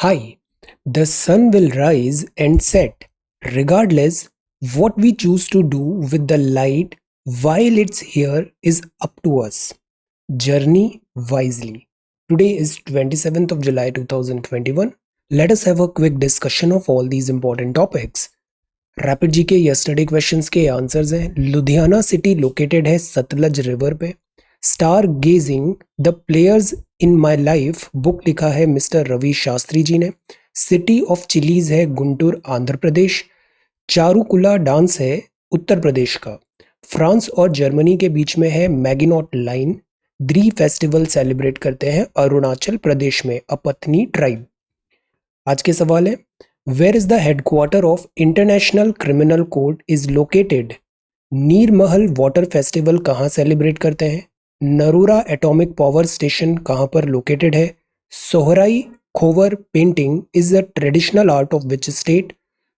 Hi, the sun will rise and set regardless what we choose to do with the light while it's here is up to us. Journey wisely. Today is 27th of July 2021. Let us have a quick discussion of all these important topics. Rapid जी के yesterday questions के answers हैं। Ludhiana city located है Sutlej river पे। Star gazing the players in my life book लिखा है mister Ravi Shastri ji ने। City of chillies है Guntur Andhra Pradesh. चारुकुला dance है उत्तर प्रदेश का। फ्रांस और जर्मनी के बीच में है मैगिनॉट लाइन। द्री फेस्टिवल सेलिब्रेट करते हैं अरुणाचल प्रदेश में अपथनी ट्राइब। आज के सवाल है, where is the headquarter of international criminal court is located. Neermahal water festival कहाँ सेलिब्रेट करते हैं। नरूरा एटॉमिक पावर स्टेशन कहाँ पर लोकेटेड है। Sohrai Khovar painting is a traditional art of which state.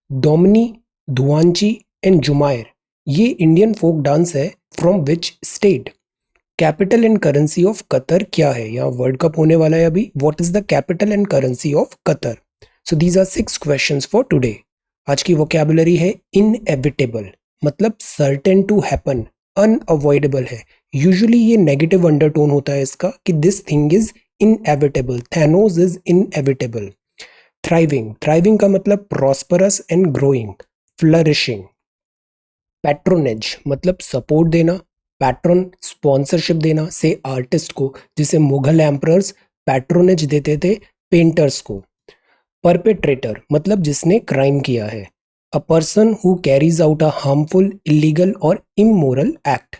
Domni Dhuanchi and Jhumair ये इंडियन फोक डांस है from which state. Capital and currency of Qatar क्या है। यहाँ वर्ल्ड कप होने वाला है अभी। What is the capital and currency of Qatar. So these are 6 questions for today. आज की वोकैबुलरी है इनएविटेबल, मतलब सर्टेन टू हैपन, अनअवॉइडेबल है। यूजुअली ये नेगेटिव अंडरटोन होता है इसका कि this thing is inevitable, Thanos is inevitable. Thriving, thriving का मतलब prosperous and growing, flourishing. Patronage मतलब सपोर्ट देना। पैट्रन स्पॉन्सरशिप देना, से आर्टिस्ट को, जिसे मुगल एम्परर्स पैट्रोनेज देते थे पेंटर्स को। परपेट्रेटर मतलब जिसने क्राइम किया है। A person who carries out a harmful, illegal और immoral act.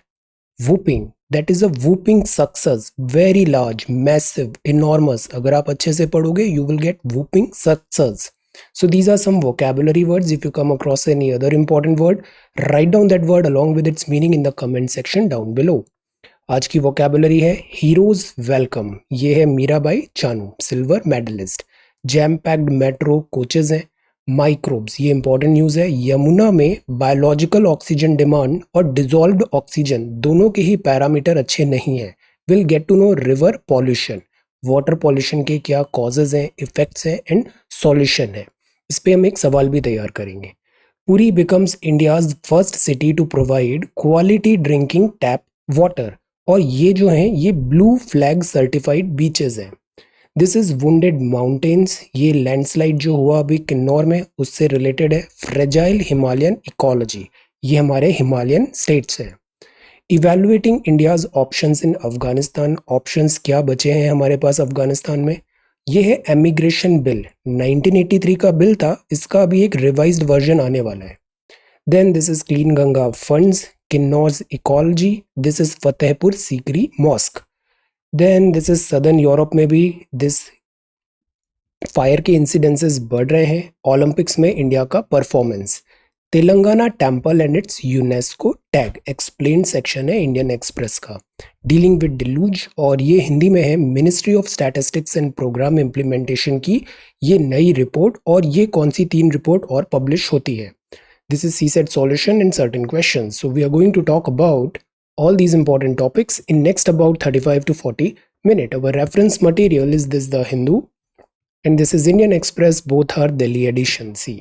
Whopping, that is a whopping success, very large, massive, enormous. अगर आप अच्छे से पढ़ोगे you will get whopping success. So these are some vocabulary words. If you come across any other important word, write down that word along with its meaning in the comment section down below. आज की vocabulary है heroes welcome. ये है Mirabai Chanu, silver medalist. Jam packed metro coaches हैं। Microbes, ये important news है। यमुना में biological oxygen demand और डिजॉल्व्ड ऑक्सीजन दोनों के ही पैरामीटर अच्छे नहीं हैं। Will get to know river pollution, water pollution के क्या कॉजेज हैं, इफेक्ट्स हैं एंड सॉल्यूशन है। इस पे हम एक सवाल भी तैयार करेंगे। Puri becomes India's first city to provide quality drinking tap water. और ये जो हैं ये ब्लू फ्लैग सर्टिफाइड बीचेस हैं। दिस इज वुंडेड माउंटेन्स, ये लैंडस्लाइड जो हुआ अभी किन्नौर में उससे रिलेटेड है। फ्रेजाइल हिमालयन इकोलॉजी, ये हमारे हिमालयन स्टेट्स हैं। Evaluating India's options in Afghanistan, options क्या बचे हैं हमारे पास अफगानिस्तान में। ये है एमिग्रेशन बिल, 1983 का बिल था, इसका अभी एक रिवाइज्ड वर्जन आने वाला है। Then this is clean Ganga funds, Kannauj ecology, this is Fatehpur Sikri mosque. Then this is southern Europe में भी दिस फायर के इंसिडेंसेस बढ़ रहे हैं। ओलंपिक्स में इंडिया का performance. Telangana temple and its UNESCO tag, explain section है इंडियन एक्सप्रेस का। डीलिंग विद डिलूज, और ये हिंदी में है ministry of statistics and programme implementation की ये नई रिपोर्ट। और ये कौन सी 3 रिपोर्ट और पब्लिश होती है। This is CSAT solution in certain question. So we are going to talk about all these important topics in next about 35 to 40 minutes. Our reference material is this The Hindu and this is Indian Express, both are Delhi edition. See,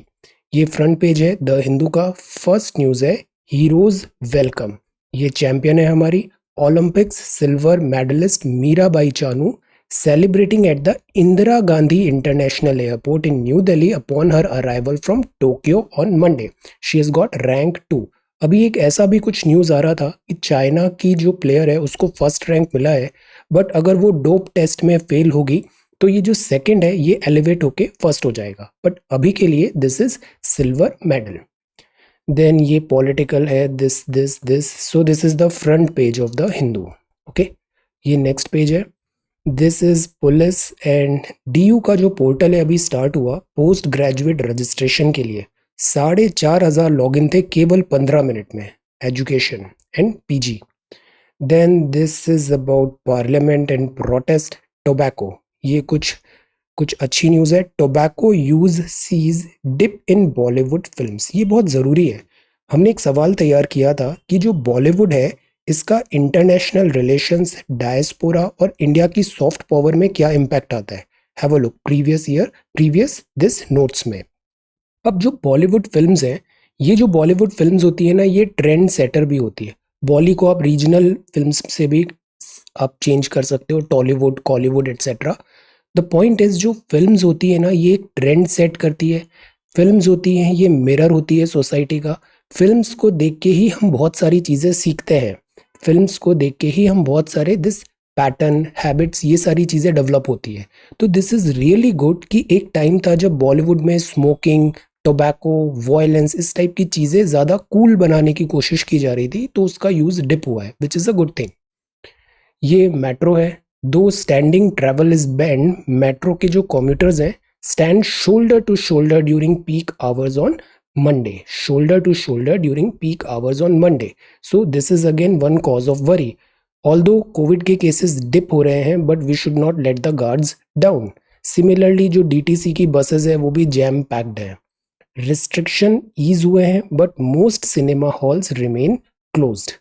ये front page है the Hindu का। First news है heroes welcome, ये champion है हमारी Olympics silver medalist Mirabai Chanu, celebrating at the Indira Gandhi international airport in New Delhi upon her arrival from Tokyo on Monday. She has got rank 2। अभी एक ऐसा भी कुछ न्यूज़ आ रहा था कि चाइना की जो प्लेयर है उसको फर्स्ट रैंक मिला है, बट अगर वो डोप टेस्ट में फेल होगी तो ये जो सेकंड है ये एलिवेट होके फर्स्ट हो जाएगा। बट अभी के लिए this is silver medal. Then ये पॉलिटिकल है, this so this is the front page of the Hindu. Okay, ये नेक्स्ट पेज है। This is police and DU का जो पोर्टल है अभी स्टार्ट हुआ पोस्ट ग्रेजुएट रजिस्ट्रेशन के लिए। 4,500 लॉगिन थे केवल 15 मिनट में, education and PG. Then this is about parliament and protest. Tobacco, ये कुछ अच्छी न्यूज़ है। Tobacco use sees dip in Bollywood films, ये बहुत ज़रूरी है। हमने एक सवाल तैयार किया था कि जो बॉलीवुड है इसका इंटरनेशनल रिलेशंस, डायस्पोरा और इंडिया की सॉफ्ट पावर में क्या इम्पैक्ट आता है। Have a look previous this notes में। अब जो बॉलीवुड फिल्म्स हैं, ये जो बॉलीवुड फिल्म्स होती है ना, ये ट्रेंड सेटर भी होती है। बॉली को आप रीजनल फिल्म्स से भी आप चेंज कर सकते हो, Tollywood, Kollywood etcetera. The point is, जो फिल्म्स होती है ना, ये एक ट्रेंड सेट करती है। फिल्म्स होती हैं, ये मिरर होती है सोसाइटी का। फिल्म्स को देख के ही हम बहुत सारी चीज़ें सीखते हैं। फिल्म्स को देख के ही हम बहुत सारे दिस पैटर्न, हैबिट्स, ये सारी चीज़ें डेवलप होती है। तो दिस इज़ रियली गुड कि एक टाइम था जब बॉलीवुड में स्मोकिंग, टोबैको, वायलेंस, इस टाइप की चीज़ें ज़्यादा कूल बनाने की कोशिश की जा रही थी, तो उसका यूज़ डिप हुआ है, which is a good thing. ये मेट्रो है। Though standing travel is banned, metro के जो कॉम्यूटर्स हैं stand shoulder to shoulder during peak hours on Monday, shoulder to shoulder during peak hours on Monday. So this is again one cause of worry. Although COVID के cases dip हो रहे हैं, but we should not let the guards down. Similarly जो DTC की buses है वो भी jam packed है। रिस्ट्रिक्शन ईज हुए हैं, but most cinema halls remain closed.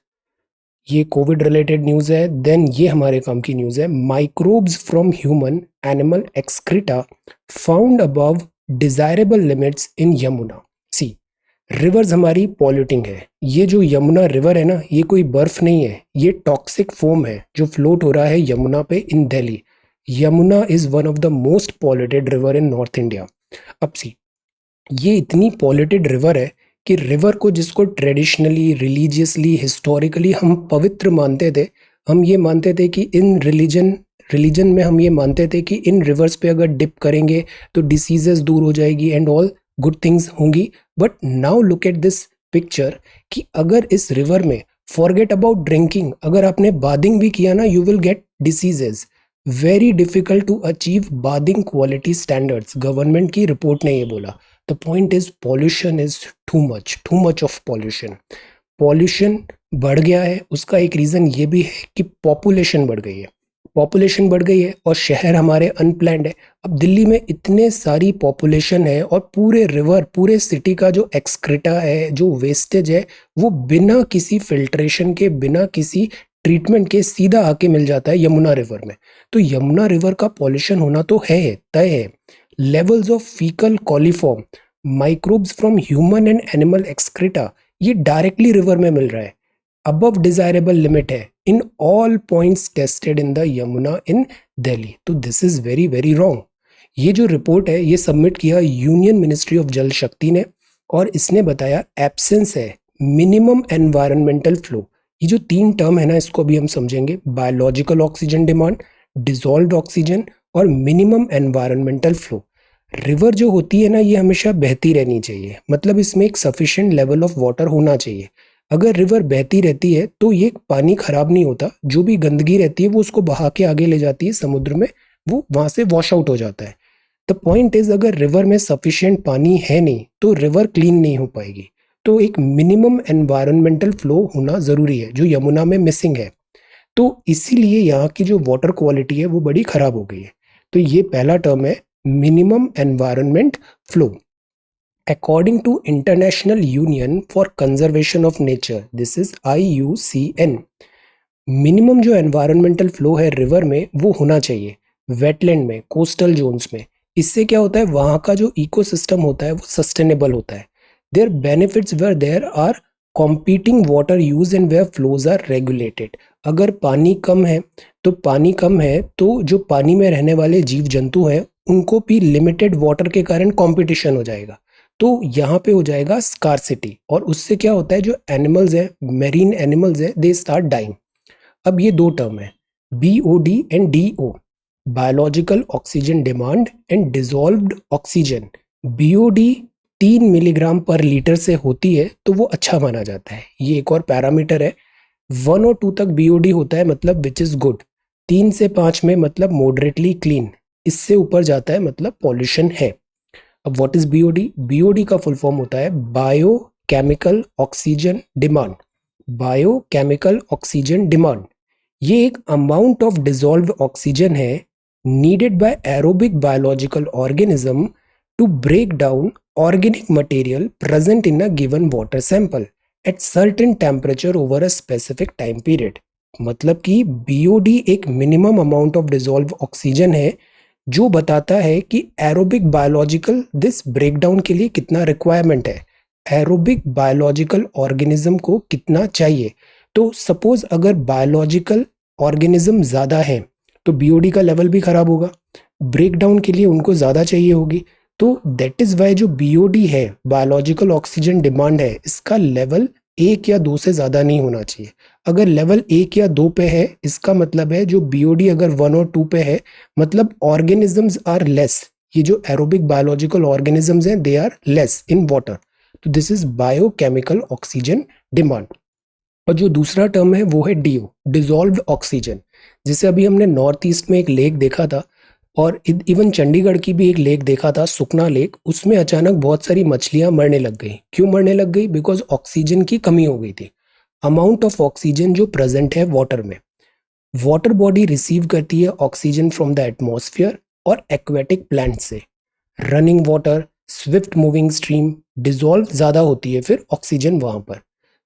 ये कोविड रिलेटेड न्यूज़ है। देन ये हमारे काम की न्यूज़ है। Microbes from human animal excreta found above desirable limits in Yamuna. See, rivers हमारी पॉल्यूटिंग है। ये जो यमुना रिवर है ना, ये कोई बर्फ नहीं है, ये टॉक्सिक फोम है जो फ्लोट हो रहा है यमुना पे in Delhi. Yamuna is one of the most polluted river in north India. अब सी, ये इतनी पॉल्यूटेड रिवर है कि रिवर को, जिसको ट्रेडिशनली, रिलीजियसली, हिस्टोरिकली हम पवित्र मानते थे, हम ये मानते थे कि इन रिलीजन में हम ये मानते थे कि इन रिवर्स पे अगर डिप करेंगे तो डिसीजेस दूर हो जाएगी एंड ऑल गुड थिंग्स होंगी। But now look at this picture कि अगर इस रिवर में, फॉरगेट अबाउट ड्रिंकिंग, अगर आपने बादिंग भी किया ना, you will get diseases. Very difficult to achieve bathing quality standards, government की रिपोर्ट ने ये बोला। The point is pollution is too much of pollution. Pollution बढ़ गया है, उसका एक रीज़न ये भी है कि पॉपुलेशन बढ़ गई है। पॉपुलेशन बढ़ गई है और शहर हमारे अनप्लैंड है। अब दिल्ली में इतने सारी पॉपुलेशन है और पूरे रिवर, पूरे सिटी का जो एक्सक्रीटा है, जो वेस्टेज है, वो बिना किसी फिल्ट्रेशन के, बिना किसी ट्रीटमेंट के सीधा आके मिल जाता है यमुना रिवर में। तो यमुना रिवर का पॉल्यूशन होना तो है, तय है। Levels of faecal coliform, microbes from human and animal excreta, ये डायरेक्टली रिवर में मिल रहा है। अबव डिजायरेबल लिमिट है in all points tested in the Yamuna in Delhi. तो this is very very wrong. ये जो रिपोर्ट है, ये सबमिट किया यूनियन मिनिस्ट्री ऑफ जल शक्ति ने, और इसने बताया एब्सेंस है मिनिमम एनवायरमेंटल फ्लो। ये जो तीन टर्म है ना, इसको भी हम समझेंगे। Biological oxygen demand, dissolved oxygen और मिनिमम एनवायरमेंटल फ्लो। रिवर जो होती है ना, ये हमेशा बहती रहनी चाहिए, मतलब इसमें एक सफिशिएंट लेवल ऑफ वाटर होना चाहिए। अगर रिवर बहती रहती है तो ये पानी खराब नहीं होता, जो भी गंदगी रहती है वो उसको बहा के आगे ले जाती है समुद्र में, वो वहां से वॉश आउट हो जाता है। द पॉइंट इज, अगर रिवर में सफिशिएंट पानी है नहीं तो रिवर क्लीन नहीं हो पाएगी। तो एक मिनिमम एनवायरमेंटल फ्लो होना जरूरी है, जो यमुना में मिसिंग है। तो इसीलिए यहाँ की जो वाटर क्वालिटी है वो बड़ी खराब हो गई है। तो ये पहला टर्म है, minimum environment flow. According to international union for conservation of nature, this is IUCN, minimum जो एनवायरनमेंटल फ्लो है रिवर में वो होना चाहिए वेटलैंड में, कोस्टल जोन्स में। इससे क्या होता है, वहाँ का जो इकोसिस्टम होता है वो सस्टेनेबल होता है। Their benefits where there are competing water use and where flows are regulated. अगर पानी कम है तो जो पानी में रहने वाले जीव जंतु हैं उनको भी लिमिटेड वाटर के कारण कंपटीशन हो जाएगा। तो यहाँ पे हो जाएगा स्कार्सिटी, और उससे क्या होता है, जो एनिमल्स है, मेरीन एनिमल्स है, दे स्टार्ट डाइंग। अब ये दो टर्म है, BOD and DO, biological oxygen demand and dissolved oxygen. BOD 3 milligram पर लीटर से होती है तो वो अच्छा माना जाता है। ये एक और पैरामीटर है। 1 और 2 तक BOD होता है मतलब विच इज गुड। 3 से 5 में मतलब मॉडरेटली क्लीन। इससे ऊपर जाता है मतलब पॉल्यूशन है। अब व्हाट इज BOD? BOD का फुल फॉर्म होता है bio chemical oxygen demand. Bio chemical oxygen demand ये एक अमाउंट ऑफ डिजॉल्व ऑक्सीजन है needed by aerobic biological organism to break down organic material present in a given water sample at certain temperature over a specific time period. मतलब कि BOD एक minimum amount of dissolve oxygen है जो बताता है कि aerobic biological this breakdown के लिए कितना रिक्वायरमेंट है, एरोबिक बायोलॉजिकल ऑर्गेनिज्म को कितना चाहिए। तो सपोज अगर बायोलॉजिकल ऑर्गेनिज्म ज़्यादा है तो बीओडी का लेवल भी खराब होगा, ब्रेकडाउन के लिए उनको ज़्यादा चाहिए होगी। तो दैट इज़ वाई जो बीओडी है, बायोलॉजिकल ऑक्सीजन डिमांड है, इसका लेवल 1 या 2 से ज़्यादा नहीं होना चाहिए। अगर लेवल 1 या 2 पे है, इसका मतलब है जो बीओडी अगर 1 और 2 पे है, मतलब ऑर्गेनिजम्स आर लेस। ये जो एरोबिक बायोलॉजिकल ऑर्गेनिजम्स हैं, they are less in water. तो this is biochemical oxygen demand. और जो दूसरा टर्म है वो है डीओ, डिजॉल्व्ड ऑक्सीजन। जैसे अभी हमने नॉर्थ ईस्ट में एक लेक देखा था, और इवन चंडीगढ़ की भी एक लेक देखा था, सुखना लेक। उसमें अचानक बहुत सारी मछलियां मरने लग गई। क्यों मरने लग गई? बिकॉज ऑक्सीजन की कमी हो गई थी। अमाउंट ऑफ ऑक्सीजन जो प्रेजेंट है वाटर में, वाटर बॉडी रिसीव करती है ऑक्सीजन फ्रॉम द एटमॉस्फेयर और एक्वेटिक प्लांट से। Running water, Swift moving stream, dissolve ज़्यादा होती है फिर ऑक्सीजन वहाँ पर।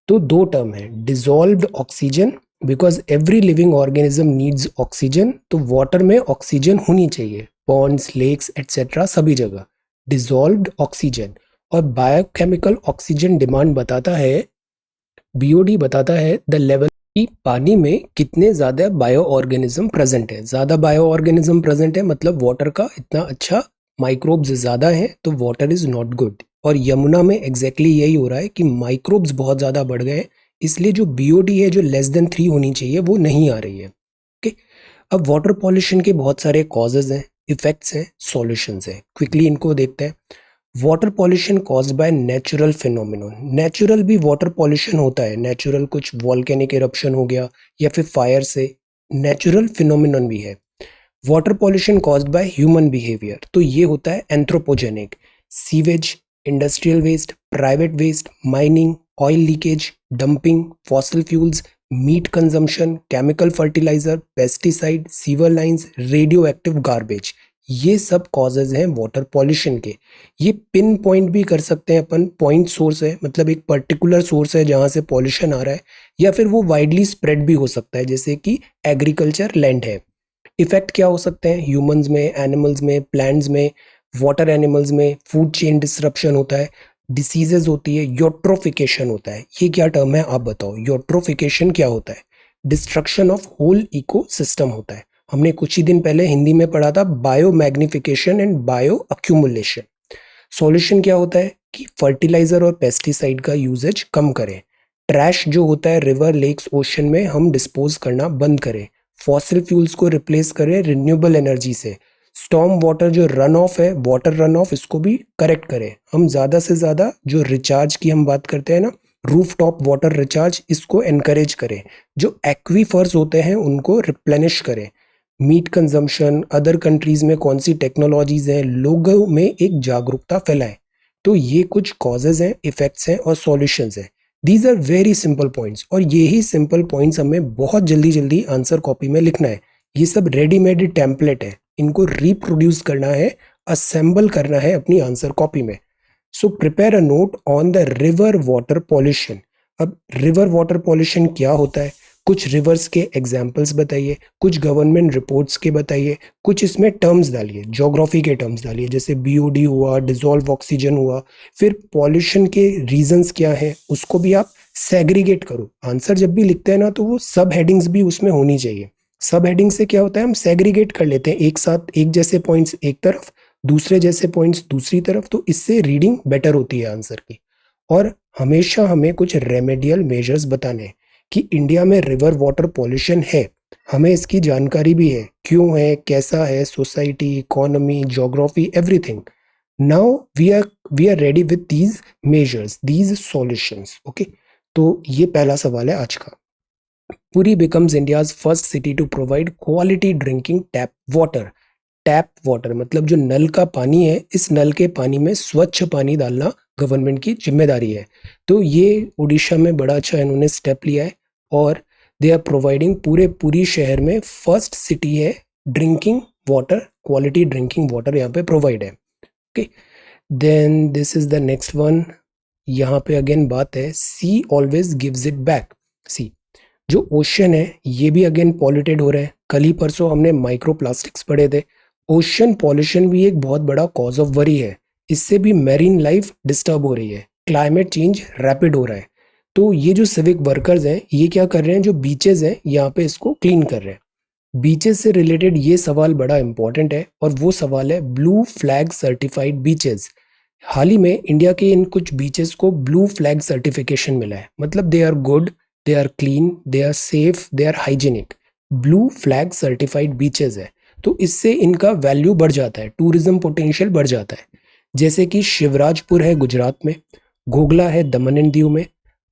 तो दो टर्म है, dissolved oxygen, because every living organism needs oxygen, तो वाटर में ऑक्सीजन होनी चाहिए, पॉन्ड्स, लेक्स एटसेट्रा सभी जगह, डिजॉल्व्ड ऑक्सीजन। और बायोकेमिकल ऑक्सीजन डिमांड बताता है, बीओडी बताता है द लेवल कि पानी में कितने ज़्यादा बायो ऑर्गेनिज्म प्रेजेंट है। ज़्यादा बायो ऑर्गेनिज्म प्रेजेंट है मतलब वाटर का इतना अच्छा माइक्रोब्स ज़्यादा है, तो वाटर इज़ नॉट गुड। और यमुना में एग्जैक्टली यही हो रहा है कि माइक्रोब्स बहुत ज़्यादा बढ़ गए हैं, इसलिए जो बीओडी है जो लेस देन 3 होनी चाहिए वो नहीं आ रही है। ओके, अब वाटर पॉल्यूशन के बहुत सारे कॉजेज हैं, इफेक्ट्स हैं, सॉल्यूशंस हैं। क्विकली इनको देखते हैं। Water pollution caused by natural phenomenon. Natural भी वाटर पॉल्यूशन होता है, नेचुरल कुछ वॉल्केनिक इरप्शन हो गया या फिर फायर से, नेचुरल फिनोमिनन भी है। Water pollution caused by human behaviour, तो ये होता है anthropogenic, sewage, industrial waste, private waste, mining, oil leakage, dumping, fossil fuels, meat consumption, chemical fertiliser, pesticide, sewer lines, radio active garbage. ये सब causes हैं water pollution के। ये pin point भी कर सकते हैं अपन, पॉइंट सोर्स है मतलब एक पर्टिकुलर सोर्स है जहाँ से पॉल्यूशन आ रहा है, या फिर वो वाइडली स्प्रेड भी हो सकता है, जैसे कि एग्रीकल्चर लैंड है। इफेक्ट क्या हो सकते हैं? ह्यूमंस में, एनिमल्स में, प्लांट्स में, वाटर एनिमल्स में, फूड चेन डिसरप्शन होता है, डिसीजेज होती है, यूट्रोफिकेशन होता है। ये क्या टर्म है आप बताओ, यूट्रोफिकेशन क्या होता है? डिस्ट्रक्शन ऑफ होल इकोसिस्टम होता है। हमने कुछ ही दिन पहले हिंदी में पढ़ा था bio magnification and bio accumulation. Solution क्या होता है कि फर्टिलाइजर और पेस्टिसाइड का यूजेज कम करें, ट्रैश जो होता है रिवर, लेक्स, ओशन में हम डिस्पोज करना बंद करें, फॉसिल फ्यूल्स को रिप्लेस करें रिन्यूएबल एनर्जी से, स्टॉर्म वाटर जो रन ऑफ है, वाटर रन ऑफ, इसको भी करेक्ट करें। हम ज़्यादा से ज़्यादा जो रिचार्ज की हम बात करते हैं ना, रूफ टॉप वाटर रिचार्ज, इसको एनकरेज करें। जो एक्वीफर्स होते हैं उनको रिप्लेनिश करें। मीट कंजम्पशन, अदर कंट्रीज में कौन सी टेक्नोलॉजीज हैं, लोगों में एक जागरूकता फैलाएं। तो ये कुछ कॉजेज हैं, इफेक्ट्स हैं और सॉल्यूशंस हैं। These are very simple points, और यही सिंपल पॉइंट्स हमें बहुत जल्दी जल्दी आंसर कॉपी में लिखना है। ये सब रेडीमेड टेम्पलेट है, इनको रिप्रोड्यूस करना है, असेंबल करना है अपनी आंसर कॉपी में। So prepare a note on the river water pollution. अब रिवर वाटर पॉल्यूशन क्या होता है, कुछ रिवर्स के एग्जाम्पल्स बताइए, कुछ गवर्नमेंट रिपोर्ट्स के बताइए, कुछ इसमें टर्म्स डालिए, ज्योग्राफी के टर्म्स डालिए, जैसे बीओडी हुआ, डिजॉल्व ऑक्सीजन हुआ। फिर पॉल्यूशन के रीजंस क्या हैं उसको भी आप सेग्रीगेट करो। आंसर जब भी लिखते हैं ना तो वो सब हेडिंग्स भी उसमें होनी चाहिए। सब हेडिंग से क्या होता है, हम सेग्रीगेट कर लेते हैं एक साथ, एक जैसे पॉइंट्स एक तरफ, दूसरे जैसे पॉइंट्स दूसरी तरफ, तो इससे रीडिंग बेटर होती है आंसर की। और हमेशा हमें कुछ रेमेडियल मेजर्स बताने हैं कि इंडिया में रिवर वाटर पॉल्यूशन है, हमें इसकी जानकारी भी है, क्यों है, कैसा है, society, economy, geography, everything. Now we are ready with these measures, these solutions. Okay, तो ये पहला सवाल है आज का। Puri becomes India's first city to provide quality drinking tap water. Tap water मतलब जो नल का पानी है, इस नल के पानी में स्वच्छ पानी डालना गवर्नमेंट की जिम्मेदारी है। तो ये उड़ीसा में बड़ा अच्छा इन्होंने स्टेप लिया है, और दे आर प्रोवाइडिंग पूरी शहर में फर्स्ट सिटी है drinking water, quality drinking water यहाँ पे प्रोवाइड है। Okay, then this is the next one. यहाँ पे अगेन बात है sea always gives it back. Sea, जो ओशन है ये भी अगेन पॉल्यूटेड हो रहे हैं। कल ही परसों हमने माइक्रो प्लास्टिक्स पढ़े थे, ओशन पॉल्यूशन भी एक बहुत बड़ा कॉज ऑफ वरी है, इससे भी मैरीन लाइफ डिस्टर्ब हो रही है, क्लाइमेट चेंज रैपिड हो रहा है। तो ये जो सिविक वर्कर्स हैं ये क्या कर रहे हैं, जो बीचेस हैं यहाँ पे इसको क्लीन कर रहे हैं। बीचेस से रिलेटेड ये सवाल बड़ा इंपॉर्टेंट है और वो सवाल है ब्लू फ्लैग सर्टिफाइड बीचेस। हाल ही में इंडिया के इन कुछ बीचेस को ब्लू फ्लैग सर्टिफिकेशन मिला है, मतलब they are good, they are clean, they are safe, they are hygienic. Blue flag certified beaches है, तो इससे इनका वैल्यू बढ़ जाता है, टूरिज्म पोटेंशियल बढ़ जाता है। जैसे कि शिवराजपुर है गुजरात में, घोगला है दमन एंड दीव में,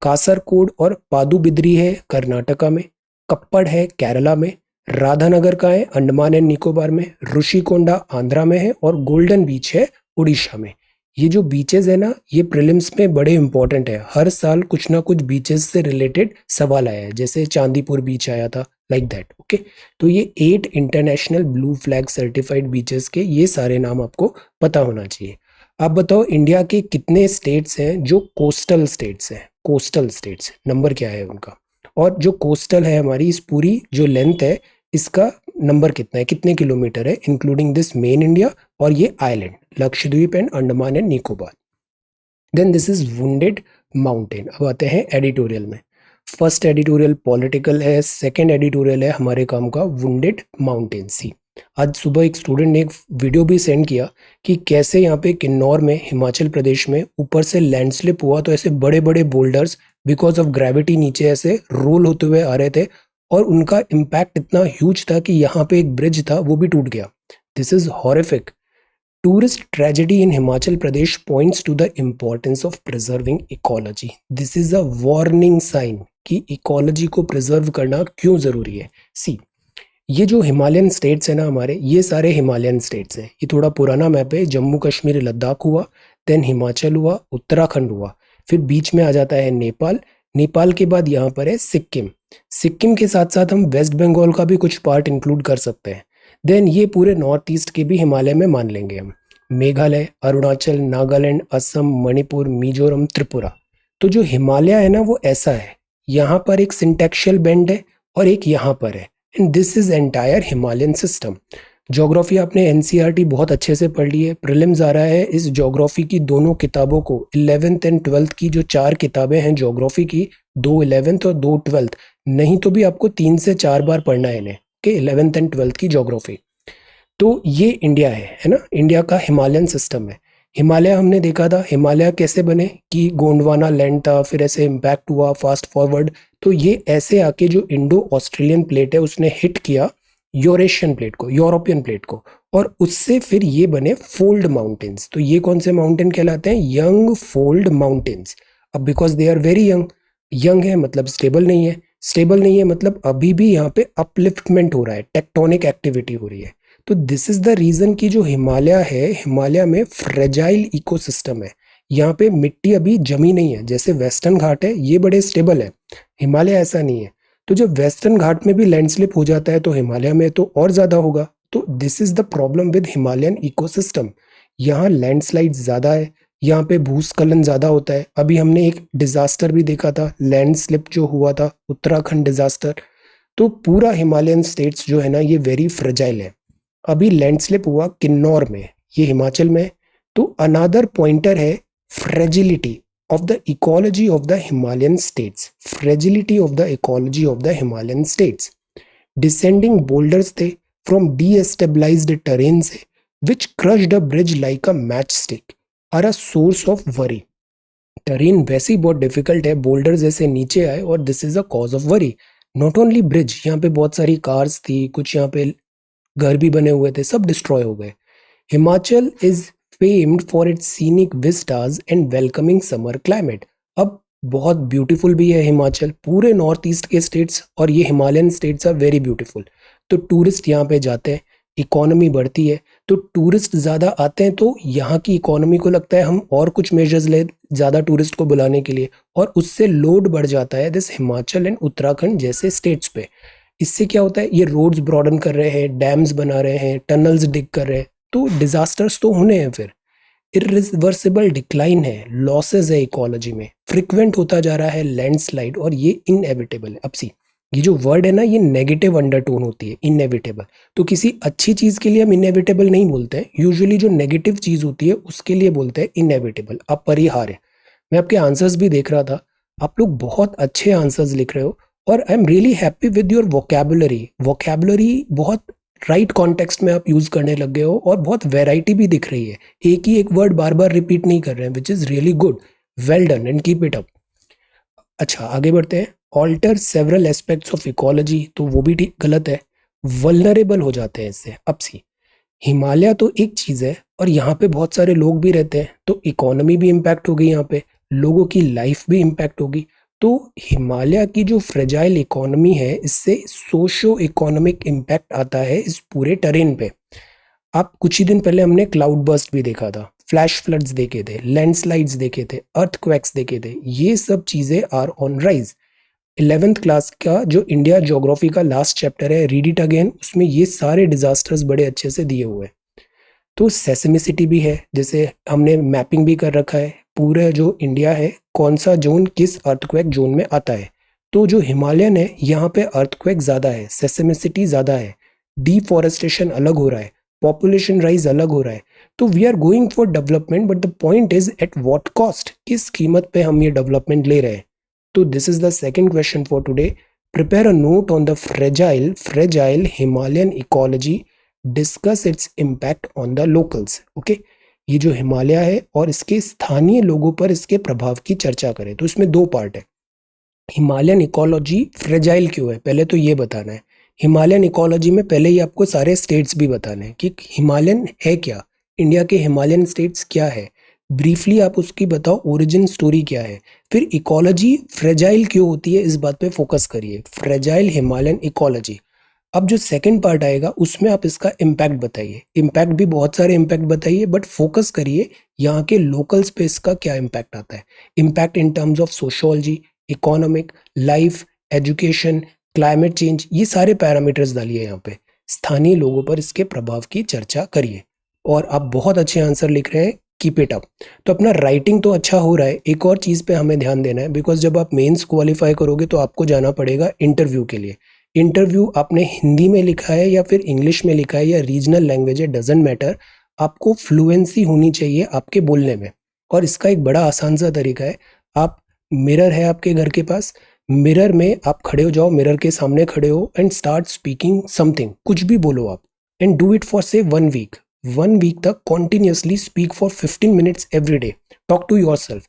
कासरकोड और पादुबिद्री है कर्नाटका में, कप्पड़ है केरला में, राधानगर का है अंडमान एंड निकोबार में, ऋषिकोंडा आंध्रा में है और गोल्डन बीच है उड़ीसा में। ये जो बीचेस है ना, ये प्रीलिम्स में बड़े इंपॉर्टेंट है। हर साल कुछ ना कुछ बीचेस से रिलेटेड सवाल आया है, जैसे चांदीपुर बीच आया था, लाइक दैट। ओके, तो ये 8 international blue flag certified beaches के ये सारे नाम आपको पता होना चाहिए। आप बताओ इंडिया के कितने स्टेट्स हैं जो कोस्टल स्टेट्स हैं? कोस्टल स्टेट्स नंबर क्या है उनका? और जो कोस्टल है हमारी, इस पूरी जो लेंथ है इसका नंबर कितना है, कितने किलोमीटर है, इंक्लूडिंग दिस मेन इंडिया और ये island Lakshadweep and Andaman and Nicobar. Then this is wounded mountain. अब आते हैं एडिटोरियल में। फर्स्ट एडिटोरियल पॉलिटिकल है, सेकंड एडिटोरियल है हमारे काम का वुंडेड माउंटेन सी। आज सुबह एक स्टूडेंट ने एक वीडियो भी सेंड किया कि कैसे यहाँ पे किन्नौर में हिमाचल प्रदेश में ऊपर से लैंडस्लिप हुआ, तो ऐसे बड़े बड़े बोल्डर्स बिकॉज ऑफ ग्रेविटी नीचे ऐसे रोल होते हुए आ रहे थे और उनका इम्पैक्ट इतना ह्यूज था कि यहाँ पे एक ब्रिज था वो भी टूट गया। This is horrific. Tourist tragedy in Himachal Pradesh points to the importance of preserving ecology. This is a warning sign कि इकोलॉजी को प्रिजर्व करना क्यों जरूरी है। सी, ये जो हिमालयन स्टेट्स है ना हमारे, ये सारे हिमालयन स्टेट्स हैं। ये थोड़ा पुराना मैप है। जम्मू कश्मीर लद्दाख हुआ, देन हिमाचल हुआ, उत्तराखंड हुआ, फिर बीच में आ जाता है नेपाल। नेपाल के बाद यहाँ पर है सिक्किम। सिक्किम के साथ साथ हम वेस्ट बंगाल का भी कुछ पार्ट इंक्लूड कर सकते हैं। देन ये पूरे नॉर्थ ईस्ट के भी हिमालय में मान लेंगे हम। मेघालय, अरुणाचल, नागालैंड, असम, मणिपुर, मिजोरम, त्रिपुरा। तो जो हिमालय है ना वो ऐसा है, यहाँ पर एक सिंटेक्शियल बेंड है और एक यहाँ पर है, and this is entire Himalayan system. Geography आपने एनसीईआरटी बहुत अच्छे से पढ़ ली है। प्रीलिम्स आ रहा है इस ज्योग्राफी की दोनों किताबों को, 11th एंड 12th की जो 4 किताबें हैं ज्योग्राफी की, 2 11th और 2 12th, नहीं तो भी आपको 3 से 4 बार पढ़ना है इन्हें कि 11th एंड 12th की ज्योग्राफी। तो ये इंडिया है ना, इंडिया का हिमालयन सिस्टम है। हिमालय हमने देखा था, हिमालय कैसे बने कि गोंडवाना लैंड था, फिर ऐसे इम्पैक्ट हुआ फास्ट फॉरवर्ड, तो ये ऐसे आके जो इंडो ऑस्ट्रेलियन प्लेट है उसने हिट किया यूरेशियन प्लेट को, यूरोपियन प्लेट को, और उससे फिर ये बने फोल्ड माउंटेन्स। तो ये कौन से माउंटेन कहलाते हैं? Young fold mountains. अब because they are very young, young है मतलब स्टेबल नहीं है, स्टेबल नहीं है मतलब अभी भी यहाँ पे अपलिफ्टमेंट हो रहा है, टेक्टोनिक एक्टिविटी हो रही है। तो दिस इज द रीजन कि जो हिमालय है, हिमालय में फ्रेजाइल इकोसिस्टम है। यहाँ पे मिट्टी अभी जमी नहीं है। जैसे वेस्टर्न घाट है ये बड़े स्टेबल है, हिमालय ऐसा नहीं है। तो जब वेस्टर्न घाट में भी लैंडस्लिप हो जाता है तो हिमालय में तो और ज्यादा होगा। तो this is the problem with Himalayan ecosystem. यहाँ लैंडस्लाइड ज्यादा है, यहाँ पे भूस्खलन ज्यादा होता है। अभी हमने एक डिजास्टर भी देखा था, लैंडस्लिप जो हुआ था, उत्तराखंड डिजास्टर। तो पूरा हिमालयन स्टेट्स जो है ना ये वेरी फ्रेजाइल है। अभी लैंडस्लिप हुआ किन्नौर में, ये हिमाचल में। तो अनादर पॉइंटर है fragility of the ecology of the Himalayan states, fragility of the ecology of the Himalayan states. Descending boulders थे from destabilized terrain से, which crushed a bridge like a matchstick, are a source of worry. terrain वैसे ही बहुत difficult है, boulders ऐसे नीचे आए और this is a cause of worry. Not only bridge, यहाँ पे बहुत सारी कार्स थी, कुछ यहाँ पे घर भी बने हुए थे, सब डिस्ट्रॉय हो गए। Himachal is famed for its scenic vistas and welcoming summer climate. अब बहुत ब्यूटीफुल भी है हिमाचल, पूरे नॉर्थ ईस्ट के स्टेट्स और ये Himalayan states are very beautiful. तो टूरिस्ट यहाँ पे जाते हैं, इकोनॉमी बढ़ती है। तो टूरिस्ट ज़्यादा आते हैं तो यहाँ की इकोनॉमी को लगता है हम और कुछ मेजर्स ले ज़्यादा टूरिस्ट को बुलाने के लिए, और उससे लोड बढ़ जाता है दिस हिमाचल एंड उत्तराखंड जैसे स्टेट्स पे। इससे क्या होता है, ये रोड्स ब्रॉडन कर रहे हैं, डैम्स बना रहे हैं, टनल्स डिग कर रहे हैं, तो डिजास्टर्स तो होने हैं। फिर इरिवर्सिबल डिक्लाइन है, लॉसेस है इकोलॉजी में, फ्रिक्वेंट होता जा रहा है लैंडस्लाइड, और ये इनएविटेबल है। अब सी, ये जो वर्ड है ना, ये नेगेटिव अंडरटोन होती है, इनएविटेबल। तो किसी अच्छी चीज़ के लिए हम इनएविटेबल नहीं बोलते हैं, यूजुअली जो नेगेटिव चीज़ होती है उसके लिए बोलते हैं इनएविटेबल, अपरिहार्य। मैं आपके आंसर्स भी देख रहा था, आप लोग बहुत अच्छे आंसर्स लिख रहे हो, और I am really happy with your vocabulary. Vocabulary बहुत राइट कॉन्टेक्स्ट में आप यूज़ करने लग गए हो, और बहुत वेराइटी भी दिख रही है, एक ही एक वर्ड बार बार रिपीट नहीं कर रहे हैं, which is really good. Well done and keep it up. अच्छा, आगे बढ़ते हैं। Alter several aspects of ecology, तो वो भी ठीक गलत है। वल्नरेबल हो जाते हैं इससे। अब सी, हिमालय तो एक चीज़ है, और यहाँ पे बहुत सारे लोग भी रहते हैं, तो इकोनॉमी भी इम्पैक्ट होगी, यहाँ पे लोगों की लाइफ भी इम्पैक्ट होगी। तो हिमालय की जो फ्रेजाइल इकोनॉमी है, इससे सोशो इकोनॉमिक इम्पैक्ट आता है इस पूरे टेरेन पे। आप कुछ ही दिन पहले हमने क्लाउड बर्स्ट भी देखा था, फ्लैश फ्लड्स देखे थे, लैंडस्लाइड्स देखे थे, अर्थक्वेक्स देखे थे, ये सब चीज़ें are on rise. 11th class का जो इंडिया ज्योग्राफी का लास्ट चैप्टर है, रीड इट अगेन, उसमें ये सारे डिजास्टर्स बड़े अच्छे से दिए हुए हैं। तो सेसमिसिटी भी है, जैसे हमने मैपिंग भी कर रखा है पूरा जो इंडिया है, कौन सा जोन किस अर्थक्वेक जोन में आता है। तो जो हिमालयन है, यहाँ पे अर्थक्वेक ज़्यादा है, सेसमिसिटी ज़्यादा है, डिफॉरेस्टेशन अलग हो रहा है, पॉपुलेशन राइज अलग हो रहा है। तो we are going for development, but the point is at what cost, किस कीमत पे हम ये डेवलपमेंट ले रहे हैं। तो this is the second question for today. Prepare a note on the fragile Himalayan ecology, discuss its impact on the locals. Okay, ये जो हिमालय है और इसके स्थानीय लोगों पर इसके प्रभाव की चर्चा करें। तो इसमें दो पार्ट है। हिमालयन इकोलॉजी फ्रेजाइल क्यों है, पहले तो ये बताना है। हिमालयन इकोलॉजी में पहले ही आपको सारे स्टेट्स भी बताने हैं कि हिमालयन है क्या, इंडिया के हिमालयन स्टेट्स क्या है, ब्रीफली आप उसकी बताओ, ओरिजिन स्टोरी क्या है। फिर इकोलॉजी फ्रेजाइल क्यों होती है, इस बात पे फोकस करिए, फ्रेजाइल हिमालयन इकोलॉजी। अब जो सेकंड पार्ट आएगा उसमें आप इसका इम्पैक्ट बताइए, इम्पैक्ट भी बहुत सारे इम्पैक्ट बताइए, बट फोकस करिए यहाँ के लोकल्स पे इसका क्या इम्पैक्ट आता है। Impact in terms of sociology, economic, life, education, climate change, ये सारे पैरामीटर्स डालिए यहाँ पे, स्थानीय लोगों पर इसके प्रभाव की चर्चा करिए। और आप बहुत अच्छे आंसर लिख रहे हैं, कीप इट अप। तो अपना राइटिंग तो अच्छा हो रहा है, एक और चीज़ पे हमें ध्यान देना है, बिकॉज जब आप मेंस क्वालिफाई करोगे तो आपको जाना पड़ेगा इंटरव्यू के लिए। इंटरव्यू आपने हिंदी में लिखा है या फिर इंग्लिश में लिखा है या रीजनल लैंग्वेज है, डजेंट मैटर, आपको फ्लुएंसी होनी चाहिए आपके बोलने में। और इसका एक बड़ा आसान सा तरीका है, आप, मिरर है आपके घर के पास, मिरर में आप खड़े हो जाओ, मिरर के सामने खड़े हो एंड स्टार्ट स्पीकिंग समथिंग, कुछ भी बोलो आप, and do it for say 1 week. 1 week तक continuously speak for 15 minutes every day, talk to yourself.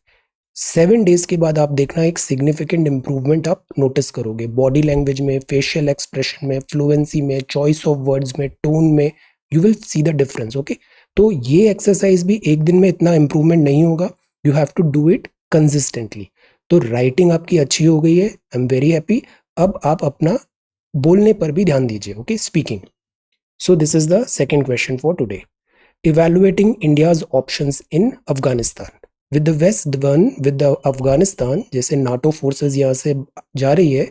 7 days के बाद आप देखना एक सिग्निफिकेंट इंप्रूवमेंट आप नोटिस करोगे, बॉडी लैंग्वेज में, फेशियल एक्सप्रेशन में, फ्लुएंसी में, चॉइस ऑफ वर्ड्स में, टोन में, you will see the difference. Okay, तो ये एक्सरसाइज भी एक दिन में इतना इंप्रूवमेंट नहीं होगा, you have to do it consistently. तो राइटिंग आपकी अच्छी हो गई है, आई एम वेरी हैप्पी। अब आप अपना बोलने पर भी ध्यान दीजिए, okay, speaking. So this is the second question for today. Evaluating India's options in Afghanistan, with the west one with the Afghanistan, जैसे नाटो फोर्सेस यहाँ से जा रही है,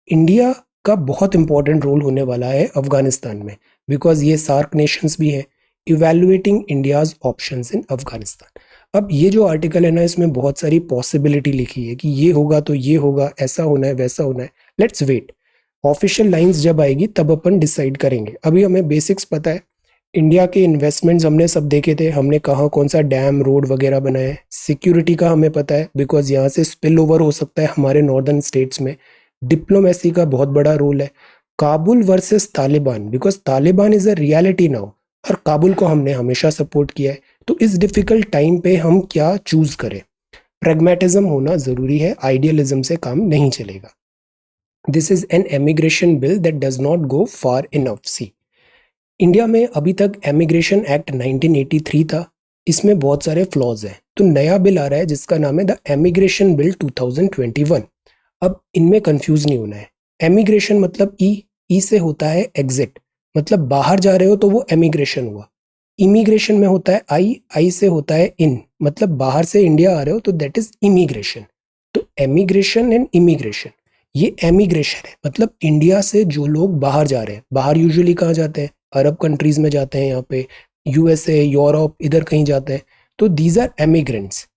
इंडिया का बहुत इंपॉर्टेंट रोल होने वाला है अफगानिस्तान में, बिकॉज ये सार्क नेशंस भी है। Evaluating India's options in Afghanistan, अब ये जो आर्टिकल है ना, इसमें बहुत सारी पॉसिबिलिटी लिखी है कि ये होगा तो ये होगा, ऐसा होना है वैसा होना है। लेट्स वेट, ऑफिशियल लाइंस जब आएगी तब अपन डिसाइड करेंगे। अभी हमें बेसिक्स पता है, इंडिया के इन्वेस्टमेंट्स हमने सब देखे थे, हमने कहाँ कौन सा डैम, रोड वगैरह बनाया है। सिक्योरिटी का हमें पता है, बिकॉज यहाँ से स्पिल ओवर हो सकता है हमारे नॉर्दर्न स्टेट्स में। डिप्लोमेसी का बहुत बड़ा रोल है। Kabul versus Taliban, because Taliban is a reality now, और काबुल को हमने हमेशा सपोर्ट किया है। तो इस डिफिकल्ट टाइम पे हम क्या चूज करें, प्रेगमेटिज्म होना जरूरी है, आइडियलिज्म से काम नहीं चलेगा। This is an emigration bill that does not go far enough. See, India में अभी तक एमिग्रेशन एक्ट 1983 था, इसमें बहुत सारे फ्लॉज हैं। तो नया बिल आ रहा है जिसका नाम है द एमिग्रेशन बिल 2021। अब इनमें कंफ्यूज नहीं होना है। एमिग्रेशन मतलब ई से होता है एग्जिट, मतलब बाहर जा रहे हो तो वो एमिग्रेशन हुआ। इमिग्रेशन में होता है आई से होता है इन, मतलब बाहर से इंडिया आ रहे हो तो दैट इज इमिग्रेशन। तो एमिग्रेशन एंड इमिग्रेशन, ये एमिग्रेशन है मतलब इंडिया से जो लोग बाहर जा रहे हैं। बाहर यूजुअली कहाँ जाते हैं, अरब कंट्रीज में जाते हैं, यहाँ पे यूएसए, यूरोप, इधर कहीं जाते हैं। तो these are emigrants.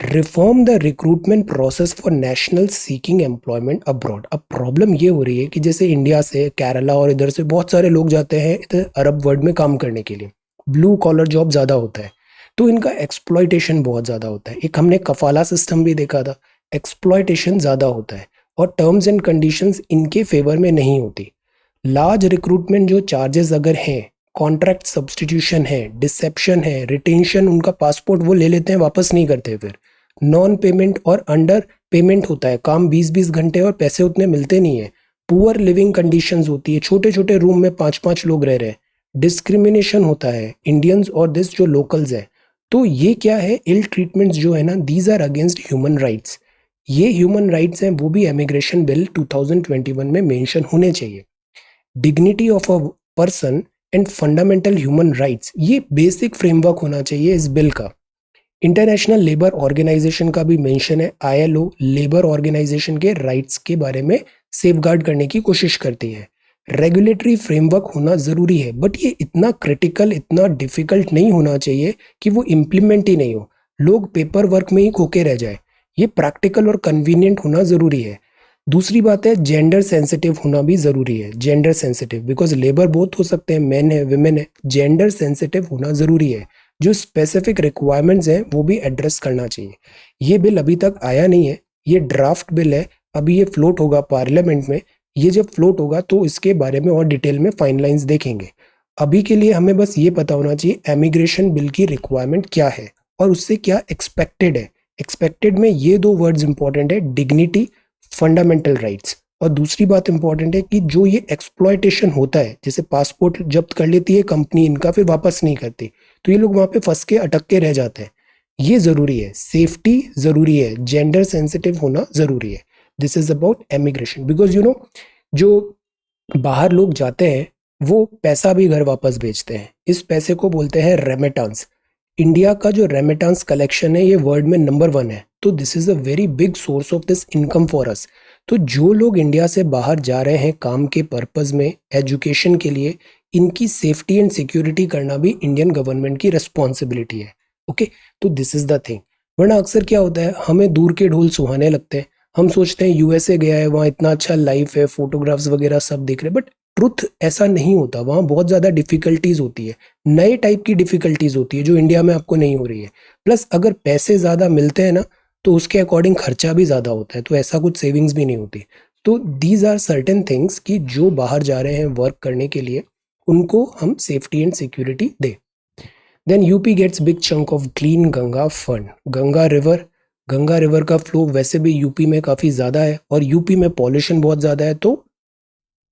Reform the recruitment process for national seeking employment abroad. अब प्रॉब्लम ये हो रही है कि जैसे इंडिया से, केरला और इधर से बहुत सारे लोग जाते हैं इधर अरब वर्ल्ड में काम करने के लिए। ब्लू कॉलर जॉब ज़्यादा होता है, तो इनका एक्सप्लॉयटेशन बहुत ज़्यादा होता है। एक हमने कफाला सिस्टम भी देखा था, एक्सप्लॉयटेशन ज़्यादा होता है और टर्म्स एंड कंडीशंस इनके फेवर में नहीं होती। लार्ज रिक्रूटमेंट जो चार्जेस अगर हैं, कॉन्ट्रैक्ट सब्सटीट्यूशन है, डिसेप्शन है, रिटेंशन, उनका पासपोर्ट वो ले लेते हैं, वापस नहीं करते। फिर नॉन पेमेंट और अंडर पेमेंट होता है, काम 20-20 घंटे और पैसे उतने मिलते नहीं है। पुअर लिविंग कंडीशंस होती है, छोटे छोटे रूम में 5-5 लोग रह रहे हैं। डिस्क्रिमिनेशन होता है इंडियंस और दिस जो लोकल्स है। तो ये क्या है, इल ट्रीटमेंट्स जो है ना, these are against human rights. ये ह्यूमन राइट्स हैं, वो भी इमिग्रेशन बिल 2021 में मेंशन होने चाहिए। Dignity of a person and fundamental human rights, ये बेसिक फ्रेमवर्क होना चाहिए इस बिल का। इंटरनेशनल लेबर ऑर्गेनाइजेशन का भी मेंशन है। आईएलओ लेबर ऑर्गेनाइजेशन के राइट्स के बारे में सेफगार्ड करने की कोशिश करती है। रेगुलेटरी फ्रेमवर्क होना ज़रूरी है, बट ये इतना क्रिटिकल, इतना डिफिकल्ट नहीं होना चाहिए कि वो इम्प्लीमेंट ही नहीं हो, लोग पेपर वर्क में ही खोके रह जाए। ये प्रैक्टिकल और कन्वीनियंट होना ज़रूरी है। दूसरी बात है, जेंडर सेंसिटिव होना भी ज़रूरी है। जेंडर सेंसिटिव बिकॉज लेबर बहुत हो सकते हैं, मैन है, विमेन है। जेंडर सेंसिटिव होना ज़रूरी है। जो स्पेसिफिक रिक्वायरमेंट्स हैं वो भी एड्रेस करना चाहिए। ये बिल अभी तक आया नहीं है, ये ड्राफ्ट बिल है, अभी ये फ्लोट होगा पार्लियामेंट में। ये जब फ्लोट होगा तो इसके बारे में और डिटेल में फाइनलाइंस देखेंगे। अभी के लिए हमें बस ये पता होना चाहिए एमिग्रेशन बिल की रिक्वायरमेंट क्या है और उससे क्या एक्सपेक्टेड है। एक्सपेक्टेड में ये दो वर्ड्स इंपॉर्टेंट है, डिग्निटी, फंडामेंटल राइट्स। और दूसरी बात इंपॉर्टेंट है कि जो ये एक्सप्लॉयटेशन होता है, जैसे पासपोर्ट जब्त कर लेती है कंपनी इनका, फिर वापस नहीं करती, तो ये लोग वहां पे फंस के अटक के रह जाते हैं। ये जरूरी है, सेफ्टी जरूरी है, जेंडर सेंसिटिव होना जरूरी है। This is about emigration because जो बाहर लोग जाते हैं वो पैसा भी घर वापस भेजते हैं। इस पैसे को बोलते हैं रेमिटेंस। इंडिया का जो रेमिटेंस कलेक्शन है ये वर्ल्ड में नंबर 1 है, तो this is a very big source of this income for us. तो जो लोग इंडिया से बाहर जा रहे हैं काम के पर्पज में, एजुकेशन के लिए, इनकी सेफ्टी एंड सिक्योरिटी करना भी इंडियन गवर्नमेंट की रिस्पॉन्सिबिलिटी है। ओके, तो दिस इज द थिंग। वरना अक्सर क्या होता है, हमें दूर के ढोल सुहाने लगते हैं। हम सोचते हैं यूएसए गया है, वहाँ इतना अच्छा लाइफ है, फोटोग्राफ्स वगैरह सब देख रहे हैं, बट ट्रुथ ऐसा नहीं होता। वहाँ बहुत ज़्यादा डिफिकल्टीज होती है, नए टाइप की डिफिकल्टीज होती है जो इंडिया में आपको नहीं हो रही है। प्लस अगर पैसे ज़्यादा मिलते हैं ना, तो उसके अकॉर्डिंग खर्चा भी ज़्यादा होता है, तो ऐसा कुछ सेविंग्स भी नहीं होती। तो दीज आर सर्टेन थिंग्स कि जो बाहर जा रहे हैं वर्क करने के लिए, उनको हम सेफ्टी एंड सिक्योरिटी दें। Then UP gets big chunk of clean Ganga fund. Ganga river का फ्लो वैसे भी यूपी में काफ़ी ज़्यादा है और यूपी में पॉल्यूशन बहुत ज़्यादा है, तो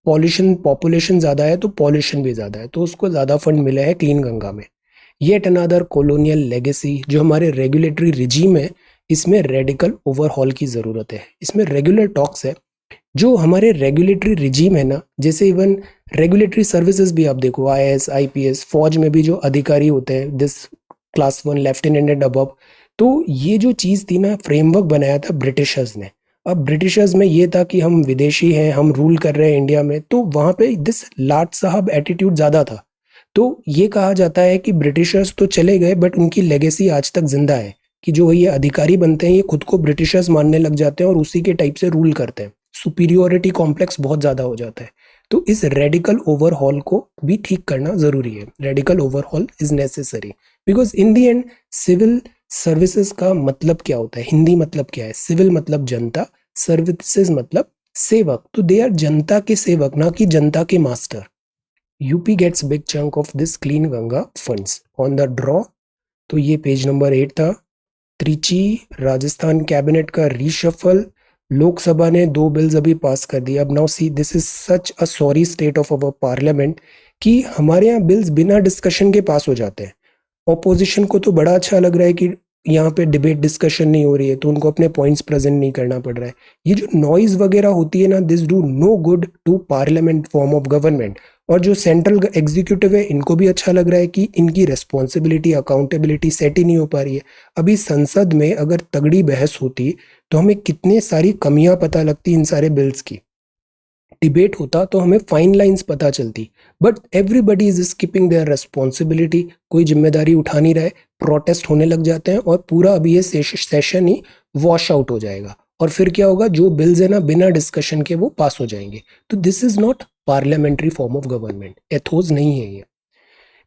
पॉपुलेशन ज़्यादा है तो पॉल्यूशन भी ज़्यादा है, तो उसको ज़्यादा फंड मिला है क्लीन गंगा में। Yet another colonial legacy. जो हमारे रेगुलेटरी रिजीम है, इसमें रेडिकल ओवरहॉल की ज़रूरत है। इसमें रेगुलर टॉक्स है। जो हमारे रेगुलेटरी रिजीम है ना, जैसे इवन रेगुलेटरी सर्विसेज भी आप देखो, आईएएस, आईपीएस, फौज में भी जो अधिकारी होते हैं, this class 1 lieutenant and above, तो ये जो चीज़ थी ना, फ्रेमवर्क बनाया था ब्रिटिशर्स ने। अब ब्रिटिशर्स में ये था कि हम विदेशी हैं, हम रूल कर रहे हैं इंडिया में, तो वहाँ पे दिस लाट साहब एटीट्यूड ज़्यादा था। तो ये कहा जाता है कि ब्रिटिशर्स तो चले गए बट उनकी लेगेसी आज तक जिंदा है, कि जो ये अधिकारी बनते हैं ये खुद को ब्रिटिशर्स मानने लग जाते हैं और उसी के टाइप से रूल करते हैं। सुपीरियोरिटी कॉम्प्लेक्स बहुत ज़्यादा हो जाता है। तो इस रेडिकल ओवरहॉल को भी ठीक करना ज़रूरी है। Radical overhaul is necessary because in the end civil services का मतलब क्या होता है, हिंदी मतलब क्या है, सिविल मतलब जनता, सर्विसेज मतलब सेवक। तो दे आर जनता के सेवक, ना कि जनता के master. UP gets big chunk of this clean Ganga funds on the draw. तो ये पेज नंबर 8 था। त्रिची राजस्थान कैबिनेट का रीशफल। लोकसभा ने 2 बिल्स अभी पास कर दिए। अब now see, this is such a sorry state of our parliament कि हमारे यहाँ बिल्स बिना डिस्कशन के पास हो जाते हैं। ऑपोजिशन को तो बड़ा अच्छा लग रहा है कि यहाँ पे डिबेट डिस्कशन नहीं हो रही है, तो उनको अपने पॉइंट्स प्रेजेंट नहीं करना पड़ रहा है। ये जो नॉइज वगैरह होती है ना, this do no good to parliament form of government. और जो सेंट्रल एग्जीक्यूटिव है, इनको भी अच्छा लग रहा है कि इनकी रेस्पॉन्सिबिलिटी, अकाउंटेबिलिटी सेट ही नहीं हो पा रही है। अभी संसद में अगर तगड़ी बहस होती तो हमें कितने सारी कमियां पता लगती इन सारे बिल्स की। डिबेट होता तो हमें फाइन लाइंस पता चलती, but everybody is skipping their responsibility, कोई जिम्मेदारी उठा नहीं रहे, प्रोटेस्ट होने लग जाते हैं और पूरा अभी ये सेशन ही वॉश आउट हो जाएगा और फिर क्या होगा, जो बिल्स है ना बिना डिस्कशन के वो पास हो जाएंगे। तो this is not parliamentary form of government, Athos नहीं है ये।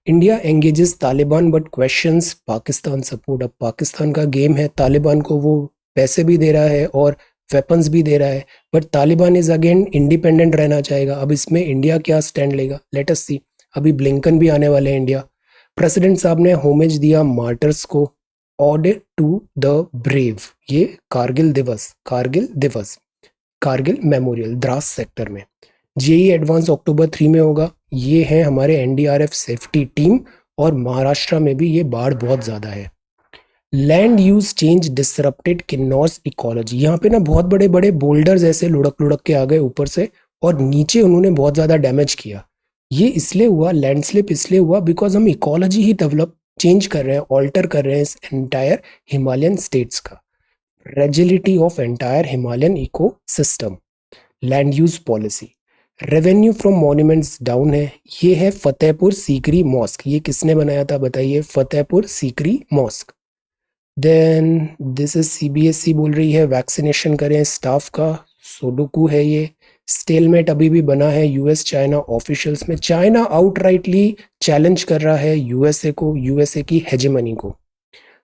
India engages Taliban but questions Pakistan support. अब पाकिस्तान का गेम है, तालिबान को वो पैसे भी दे रहा है और वेपन्स भी दे रहा है, but Taliban is again independent रहना चाहेगा। अब इसमें इंडिया क्या स्टैंड लेगा, लेट अस सी। अभी ब्लिंकन भी आने वाले हैं इंडिया। प्रेसिडेंट साहब ने होमेज दिया मार्टर्स को, ऑडिट टू द ब्रेव। ये कारगिल दिवस कारगिल मेमोरियल द्रास सेक्टर में। जेई एडवांस अक्टूबर 3 में होगा। ये है हमारे एनडीआरएफ सेफ्टी टीम, और महाराष्ट्र में भी ये बाढ़ बहुत ज़्यादा है। Land use change disrupted Kinnaur's ecology. यहाँ पे ना बहुत बड़े बड़े बोल्डर्स ऐसे लुढ़क लुढ़क के आ गए ऊपर से, और नीचे उन्होंने बहुत ज़्यादा डैमेज किया। ये इसलिए हुआ, लैंडस्लिप इसलिए हुआ बिकॉज हम इकोलॉजी ही डेवलप चेंज कर रहे हैं, ऑल्टर कर रहे हैं इस एंटायर हिमालयन स्टेट्स का। Fragility of entire Himalayan ecosystem. Land use policy. Revenue from monuments down है। ये है फतेहपुर सीकरी मॉस्क। ये किसने बनाया था बताइए, Fatehpur Sikri mosque. Then this is CBSE बोल रही है वैक्सीनेशन करें स्टाफ का। सोडोकू है ये। स्टेलमेट अभी भी बना है यूएस चाइना ऑफिशियल्स में। चाइना आउटराइटली चैलेंज कर रहा है यूएसए को, यूएसए की हेजेमनी को।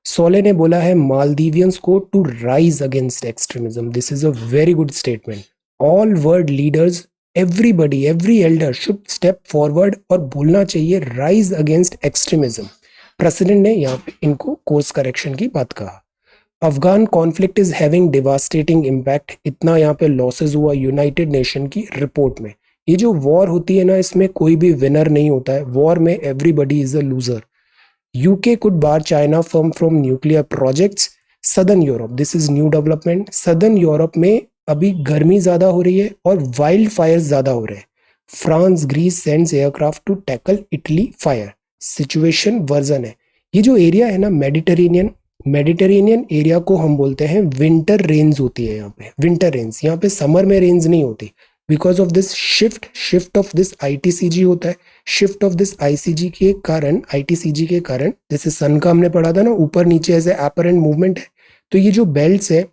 सोले ने बोला है मालदीवियंस को to rise against extremism. This is a very good statement. All world leaders, everybody, every elder should step forward और बोलना चाहिए राइज अगेंस्ट एक्सट्रीमिज्म। प्रेसिडेंट ने यहाँ पे इनको कोर्स करेक्शन की बात कहा। Afghan conflict is having devastating impact. इतना यहाँ पे लॉसेस हुआ यूनाइटेड नेशन की रिपोर्ट में। ये जो वॉर होती है ना, इसमें कोई भी विनर नहीं होता है, वॉर में everybody is a loser. UK could bar China from nuclear projects. Southern Europe, this is new development. Southern Europe में अभी गर्मी ज्यादा हो रही है और वाइल्ड फायर ज्यादा हो रहे हैं। France Greece sends aircraft to tackle Italy fire. Situation worsen है। ये जो एरिया है ना मेडिटेरेनियन एरिया को हम बोलते हैं विंटर रेंज होती है यहाँ पे, विंटर रेंज। यहाँ पे समर में रेंज नहीं होती because of this shift of this ITCZ होता है। शिफ्ट ऑफ दिस आईटीसीजी के कारण, जैसे सन का हमने पढ़ा था ना, ऊपर नीचे ऐसे अपरेंट मूवमेंट है। तो ये जो बेल्ट्स है,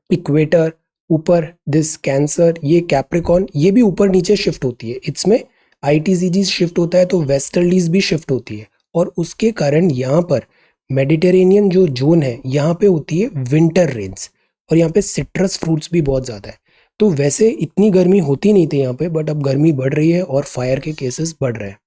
इक्वेटर ऊपर, दिस कैंसर, ये कैप्रिकॉन, ये भी ऊपर नीचे शिफ्ट होती है। इसमें आईटीसीजी शिफ्ट होता है तो वेस्टर्लीज भी शिफ्ट होती है, और उसके कारण यहाँ पर मेडिटेरेनियन जो जोन है यहाँ पे होती है विंटर रेंज, और यहाँ पे सिट्रस फ्रूट्स भी बहुत ज़्यादा है। तो वैसे इतनी गर्मी होती नहीं थी यहाँ पे, बट अब गर्मी बढ़ रही है और फायर के केसेस बढ़ रहे हैं।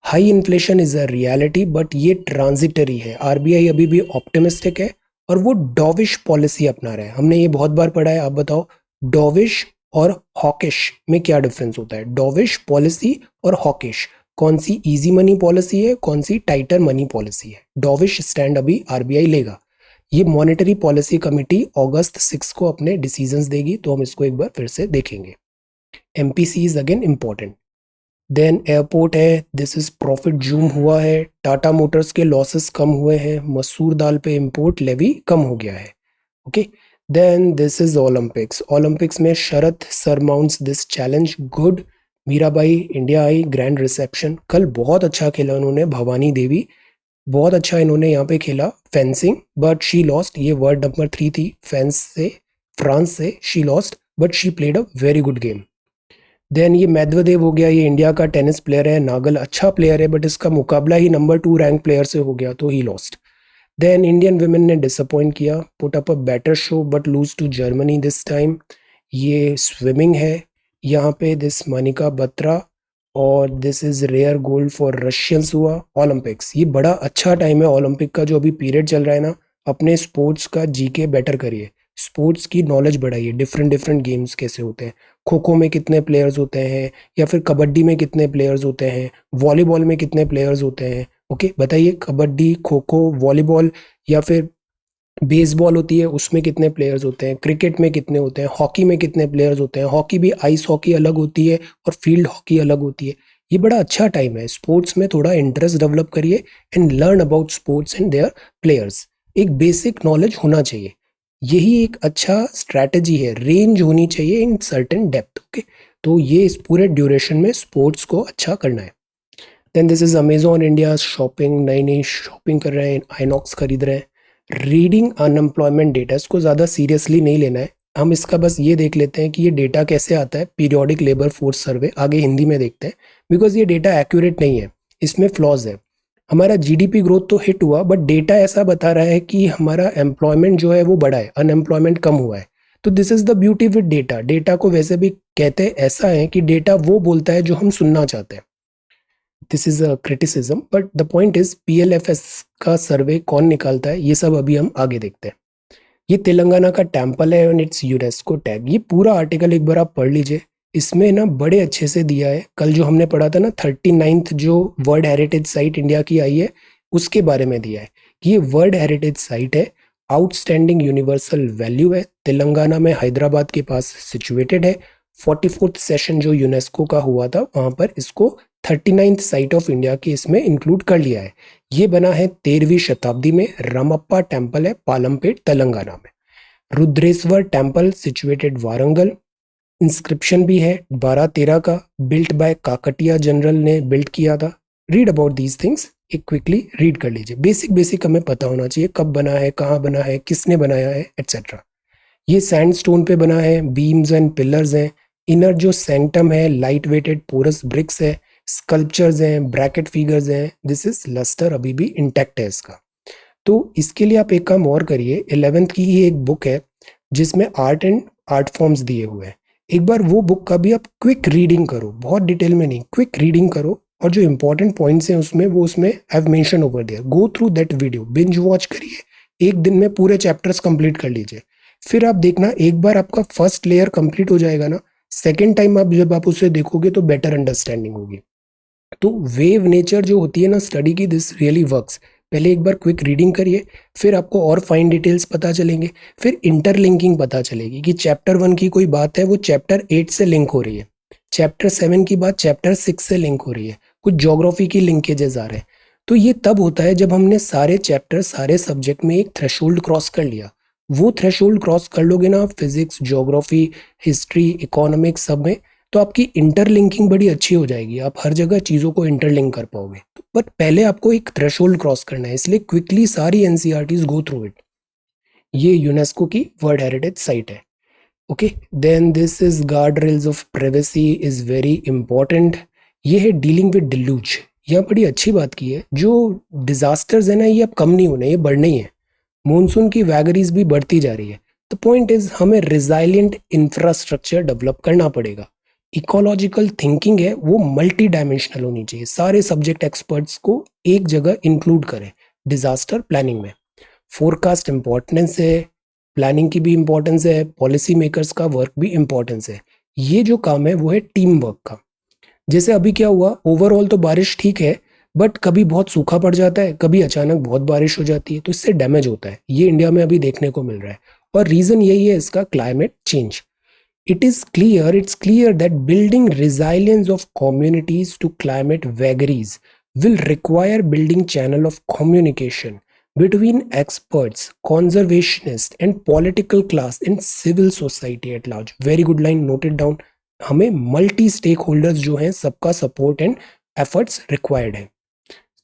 High inflation is a reality, but ये ट्रांजिटरी है। आरबीआई अभी भी ऑप्टिमिस्टिक है और वो डॉविश पॉलिसी अपना रहा है। हमने ये बहुत बार पढ़ा है, आप बताओ डॉविश और हॉकिश में क्या डिफरेंस होता है। डॉविश पॉलिसी और हॉकिश, कौन सी इजी मनी पॉलिसी है, कौन सी टाइटर मनी पॉलिसी है। डॉविश स्टैंड अभी आरबीआई लेगा। ये मॉनेटरी पॉलिसी कमिटी अगस्त 6 को अपने डिसीजंस देगी, तो हम इसको एक बार फिर से देखेंगे। MPC is again important. Then airport है, दिस इज प्रॉफिट जूम हुआ है। टाटा मोटर्स के लॉसेस कम हुए हैं। मसूर दाल पे इंपोर्ट लेवी कम हो गया है। Okay, then this is Olympics. Olympics में Sharath surmounts this challenge, good. Mirabai India आई, ग्रैंड रिसेप्शन। कल बहुत अच्छा खेला उन्होंने, भवानी देवी बहुत अच्छा इन्होंने यहाँ पे खेला फेंसिंग, बट शी लॉस्ट। ये वर्ल्ड नंबर 3 थी फ्रांस से she lost, but she played a very good game. Then ये मेदवेदेव हो गया, ये इंडिया का टेनिस प्लेयर है। नागल अच्छा प्लेयर है, बट इसका मुकाबला ही नंबर 2 रैंक प्लेयर से हो गया, तो he lost. Then Indian women ने डिसअपॉइंट किया, put up a better show but lose to Germany this time. ये स्विमिंग है, यहाँ पे दिस मनिका बत्रा, और this is rare gold for Russians हुआ। ओलंपिक्स, ये बड़ा अच्छा टाइम है ओलंपिक का, जो अभी पीरियड चल रहा है ना। अपने स्पोर्ट्स का जीके बेटर करिए, स्पोर्ट्स की नॉलेज बढ़ाइए, डिफरेंट डिफरेंट गेम्स कैसे होते हैं, खो खो में कितने प्लेयर्स होते हैं, या फिर कबड्डी में कितने प्लेयर्स होते हैं, वॉलीबॉल में कितने प्लेयर्स होते हैं। ओके, बताइए कबड्डी, खो खो, वॉलीबॉल, या फिर बेसबॉल होती है उसमें कितने प्लेयर्स होते हैं, क्रिकेट में कितने होते हैं, हॉकी में कितने प्लेयर्स होते हैं। हॉकी भी आइस हॉकी अलग होती है और फील्ड हॉकी अलग होती है। ये बड़ा अच्छा टाइम है, स्पोर्ट्स में थोड़ा इंटरेस्ट डेवलप करिए and learn about sports and their players. एक बेसिक नॉलेज होना चाहिए, यही एक अच्छा स्ट्रैटेजी है। रेंज होनी चाहिए इन सर्टेन डेप्थ। ओके, तो ये इस पूरे ड्यूरेशन में स्पोर्ट्स को अच्छा करना है। Then this is Amazon India shopping, नई नई शॉपिंग कर रहे हैं, आइनॉक्स खरीद रहे हैं। रीडिंग अनएम्प्लॉयमेंट डेटा, इसको ज़्यादा सीरियसली नहीं लेना है, हम इसका बस ये देख लेते हैं कि ये डेटा कैसे आता है। पीरियोडिक लेबर फोर्स सर्वे, आगे हिंदी में देखते हैं, बिकॉज ये डेटा एक्यूरेट नहीं है, इसमें फ्लॉज है। हमारा जीडीपी ग्रोथ तो हिट हुआ, बट डेटा ऐसा बता रहा है कि हमारा एम्प्लॉयमेंट जो है वो बढ़ा है, अनएम्प्लॉयमेंट कम हुआ है। तो this is the beauty with data. Data को वैसे भी कहते हैं ऐसा है कि डेटा वो बोलता है जो हम सुनना चाहते हैं। This is a criticism, but the point is PLFS का सर्वे कौन निकालता है, ये सब अभी हम आगे देखते हैं। ये तेलंगाना का टेम्पल है एंड इट्स यूनेस्को टैग। ये पूरा आर्टिकल एक बार आप पढ़ लीजिए, इसमें ना बड़े अच्छे से दिया है। कल जो हमने पढ़ा था ना 39th जो वर्ल्ड हेरिटेज साइट इंडिया की आई है, उसके बारे में दिया है कि ये वर्ल्ड हेरिटेज साइट है, आउटस्टैंडिंग यूनिवर्सल वैल्यू है, तेलंगाना में हैदराबाद के पास सिचुएटेड है। 44th सेशन जो यूनेस्को का हुआ था वहां पर इसको 39th साइट ऑफ इंडिया की इसमें इंक्लूड कर लिया है। ये बना है 13वीं शताब्दी में। रामप्पा टेम्पल है पालमपेट तेलंगाना में। Rudreshwar temple situated Warangal. Inscription भी है 1213 का, बिल्ट बाय काकटिया जनरल ने बिल्ट किया था। रीड अबाउट दीज थिंग्स, एक क्विकली रीड कर लीजिए। बेसिक बेसिक हमें पता होना चाहिए, कब बना है, कहाँ बना है, किसने बनाया है, एटसेट्रा। ये सैंडस्टोन पे बना है, बीम्स एंड पिलर्स हैं। इनर जो सेंटम है लाइट वेटेड पोरस ब्रिक्स है, स्कल्पचर्स हैं, ब्रैकेट फिगर्स हैं। दिस इज लस्टर अभी भी इंटैक्ट है इसका। तो इसके लिए आप एक काम और करिए, 11th की ही एक बुक है जिसमें आर्ट एंड आर्ट फॉर्म्स दिए हुए हैं। एक बार वो बुक का भी आप क्विक रीडिंग करो, बहुत डिटेल में नहीं, क्विक रीडिंग करो, और जो इंपॉर्टेंट पॉइंट्स हैं उसमें वो उसमें I have mention over there. Go through that video, binge watch करिए, एक दिन में पूरे चैप्टर्स कंप्लीट कर लीजिए। फिर आप देखना, एक बार आपका फर्स्ट लेयर कंप्लीट हो जाएगा ना, सेकेंड टाइम आप जब आप उसे देखोगे तो बेटर अंडरस्टैंडिंग होगी। तो वेव नेचर जो होती है ना स्टडी की, दिस रियली वर्क्स। पहले एक बार क्विक रीडिंग करिए, फिर आपको और फाइन डिटेल्स पता चलेंगे, फिर इंटरलिंकिंग पता चलेगी कि चैप्टर 1 की कोई बात है वो चैप्टर 8 से लिंक हो रही है, चैप्टर 7 की बात चैप्टर 6 से लिंक हो रही है, कुछ ज्योग्राफी की लिंकेजेस आ रहे हैं। तो ये तब होता है जब हमने सारे चैप्टर सारे सब्जेक्ट में एक थ्रेशोल्ड क्रॉस कर लिया। वो थ्रेशोल्ड क्रॉस कर लोगे ना, फिजिक्स, ज्योग्राफी, हिस्ट्री, इकोनॉमिक्स सब में, तो आपकी इंटरलिंकिंग बड़ी अच्छी हो जाएगी, आप हर जगह चीज़ों को इंटरलिंक कर पाओगे। बट पहले आपको एक थ्रेशोल्ड क्रॉस करना है, इसलिए क्विकली सारी एनसीईआरटीज गो थ्रू इट। ये यूनेस्को की वर्ल्ड हेरिटेज साइट है। Okay, then this is guard rails of privacy is very important. ये है डीलिंग विद डिल्यूज। यह बड़ी अच्छी बात की है, जो डिजास्टर्स है ना ये अब कम नहीं होने, ये बढ़ने ही है। मॉनसून की वैगरीज भी बढ़ती जा रही है। द पॉइंट इज हमें रिजाइलियंट इंफ्रास्ट्रक्चर डेवलप करना पड़ेगा। इकोलॉजिकल थिंकिंग है वो मल्टी डायमेंशनल होनी चाहिए, सारे सब्जेक्ट एक्सपर्ट्स को एक जगह इंक्लूड करें डिजास्टर प्लानिंग में। फोरकास्ट इंपॉर्टेंस है, प्लानिंग की भी इंपॉर्टेंस है, पॉलिसी मेकर्स का वर्क भी इंपॉर्टेंस है। ये जो काम है वो है टीम वर्क का। जैसे अभी क्या हुआ, ओवरऑल तो बारिश ठीक है, बट कभी बहुत सूखा पड़ जाता है, कभी अचानक बहुत बारिश हो जाती है, तो इससे डैमेज होता है। ये इंडिया में अभी देखने को मिल रहा है, और रीजन यही है इसका, climate change. It's clear that building resilience of communities to climate vagaries will require building channel of communication between experts, conservationists, and political class and civil society at large. Very good line, note it down. हमें multi stakeholders जो हैं सबका support and efforts required है।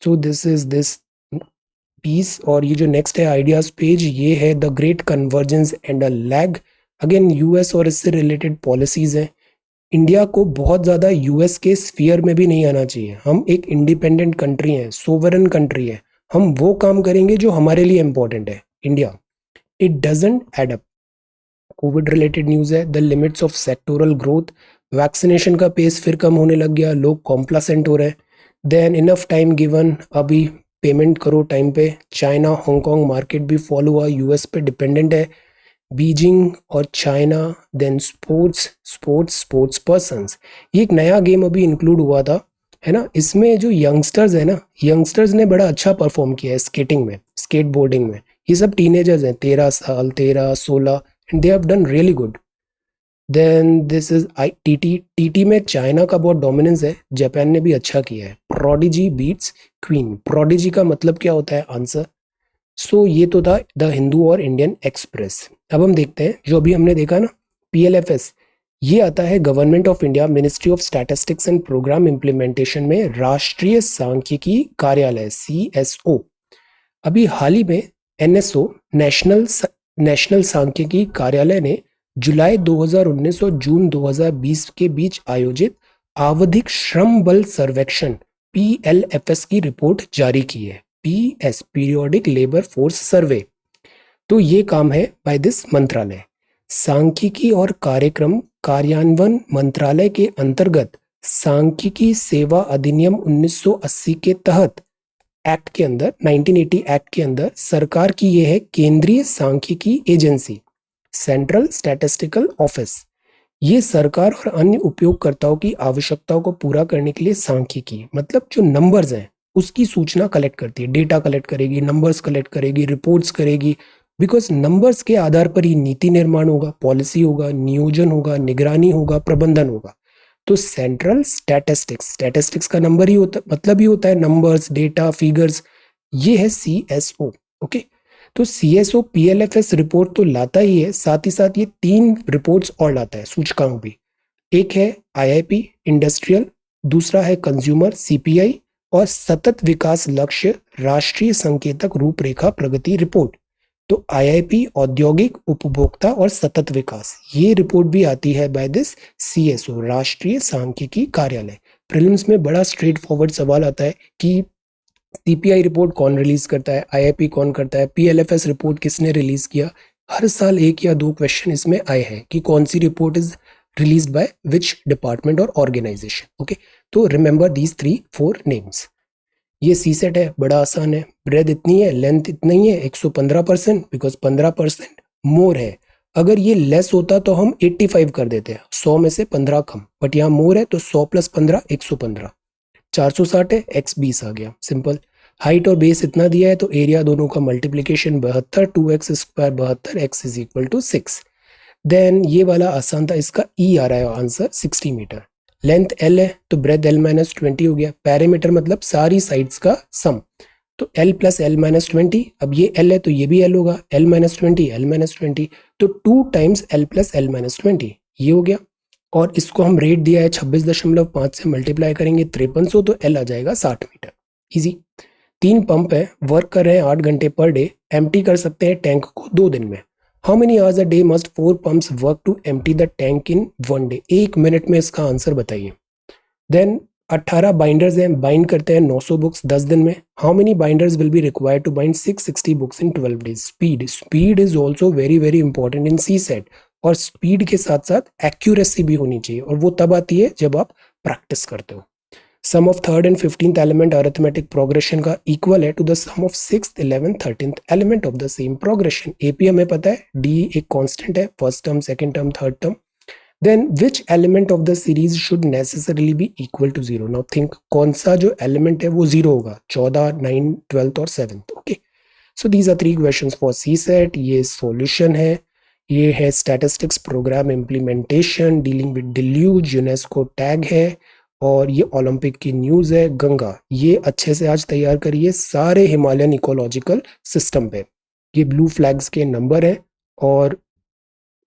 So this is this piece. और ये जो next है ideas page, ये है the great convergence and a lag. Again US और इससे रिलेटेड पॉलिसीज हैं। इंडिया को बहुत ज़्यादा यूएस के स्फीयर में भी नहीं आना चाहिए। हम एक इंडिपेंडेंट कंट्री हैं, सोवरन कंट्री है, हम वो काम करेंगे जो हमारे लिए इंपॉर्टेंट है। India, it doesn't add up. Covid related news है, the limits of sectoral growth. Vaccination का पेस फिर कम होने लग गया, लोग कॉम्प्लासेंट हो रहे हैं। देन इनफ टाइम गिवन, अभी पेमेंट करो टाइम पे। चाइना हांगकांग मार्केट भी फॉलो हुआ, यूएस पे डिपेंडेंट है। बीजिंग और चाइना। देन स्पोर्ट्स पर्सन्स, ये एक नया गेम अभी इंक्लूड हुआ था, है ना। इसमें जो यंगस्टर्स है ना, यंगस्टर्स ने बड़ा अच्छा परफॉर्म किया है स्केटिंग में, स्केट बोर्डिंग में। ये सब टीनेजर्स हैं, 13 साल, 13, 16, and they have done really good. Then this is TT में चाइना का बहुत डोमिनेंस है, जापान ने भी अच्छा किया है। Prodigy beats queen. प्रोडिजी का मतलब क्या होता है, आंसर। सो ये तो था द हिंदू और इंडियन एक्सप्रेस। अब हम देखते हैं जो अभी हमने देखा ना, पीएलएफएस, ये आता है government of India, ministry of statistics and programme implementation में राष्ट्रीय सांख्यिकी कार्यालय CSO। अभी हाल ही में NSO, नेशनल सांख्यिकी कार्यालय ने जुलाई 2019 और जून 2020 के बीच आयोजित आवधिक श्रम बल सर्वेक्षण PLFS की रिपोर्ट जारी की है। PS periodic labour force survey. तो ये काम है बाय दिस मंत्रालय। सांख्यिकी और कार्यक्रम कार्यान्वयन मंत्रालय के अंतर्गत सांख्यिकी सेवा अधिनियम 1980 के तहत एक्ट के अंदर 1980 एक्ट के अंदर सरकार की यह है केंद्रीय सांख्यिकी एजेंसी, सेंट्रल स्टैटिस्टिकल ऑफिस। ये सरकार और अन्य उपयोगकर्ताओं की आवश्यकताओं को पूरा करने के लिए सांख्यिकी मतलब जो नंबर्स हैं उसकी सूचना कलेक्ट करती है, डेटा कलेक्ट करेगी, नंबर्स कलेक्ट करेगी, रिपोर्ट्स करेगी। बिकॉज नंबर्स के आधार पर ही नीति निर्माण होगा, पॉलिसी होगा, नियोजन होगा, निगरानी होगा, प्रबंधन होगा। तो सेंट्रल स्टैटिस्टिक्स का नंबर ही होता मतलब ही होता है नंबर्स, डेटा, फिगर्स। ये है CSO। ओके, तो CSO PLFS रिपोर्ट तो लाता ही है, साथ ही साथ ये 3 रिपोर्ट्स और लाता है सूचकांक भी। एक है IIP इंडस्ट्रियल, दूसरा है कंज्यूमर CPI और सतत विकास लक्ष्य राष्ट्रीय संकेतक रूपरेखा प्रगति रिपोर्ट। तो IIP औद्योगिक, उपभोक्ता और सतत विकास, ये रिपोर्ट भी आती है बाय दिस CSO, राष्ट्रीय सांख्यिकी कार्यालय। प्रीलिम्स में बड़ा स्ट्रेट फॉरवर्ड सवाल आता है कि CPI रिपोर्ट कौन रिलीज करता है, IIP कौन करता है, PLFS रिपोर्ट किसने रिलीज किया। हर साल 1 या 2 क्वेश्चन इसमें आए हैं कि कौन सी report is released by which department और ऑर्गेनाइजेशन। ओके, तो रिमेंबर दीज 3-4 नेम्स। ये सी सेट है, बड़ा आसान है। ब्रेथ इतनी है, लेंथ इतना ही है, 115%, बिकॉज 15% मोर है। अगर ये लेस होता तो हम 85 कर देते हैं, 100 में से 15 कम, बट यहाँ मोर है तो 100 + 15 115। 460 है, x 20 आ गया, सिंपल। हाइट और बेस इतना दिया है तो एरिया दोनों का multiplication 72, 2x square 72, x is equal to 6। Then ये वाला आसान था, इसका ई आ रहा है आंसर 60 मीटर। लेंथ L है तो ब्रेथ L-20 हो गया। पैरामीटर मतलब सारी साइड्स का सम, तो L + L-20। अब ये L है तो ये भी L होगा, L-20 L-20, तो 2 टाइम्स L + L-20 ये हो गया। और इसको हम रेट दिया है 26.5 से मल्टीप्लाई करेंगे 5300, तो L आ जाएगा 60 मीटर। इजी। 3 पंप है, वर्क कर रहे हैं 8 घंटे पर डे, एम्प्टी कर सकते हैं टैंक को 2 दिन में। How many hours a day must 4 pumps work to empty the tank in 1 day. 1 minute में इसका आंसर बताइए। देन 18 बाइंडर्स हैं, बाइंड करते हैं 900 बुक्स 10 दिन में। How many binders will be required to bind 660 books in 12 days. Speed is also very very important in C set. और speed के साथ साथ एक्यूरेसी भी होनी चाहिए, और वो तब आती है जब आप प्रैक्टिस करते हो। Sum of 3rd and 15th element arithmetic progression का इक्वल है to the sum of 6th, 11th, 13th element of the same progression. AP हमें पता है, D एक कांस्टेंट है, first term, second term, third term. Then which element of the series should necessarily be equal to 0। Now think, कौन सा जो element है वो 0 होगा, 14, 9, 12th और 7th। Okay, so these are 3 questions for C set. ये solution है। ये है statistics programme implementation dealing with deluge, UNESCO tag है। और ये ओलंपिक की न्यूज है, गंगा। ये अच्छे से आज तैयार करिए सारे हिमालयन इकोलॉजिकल सिस्टम पे। ये ब्लू फ्लैग्स के नंबर है। और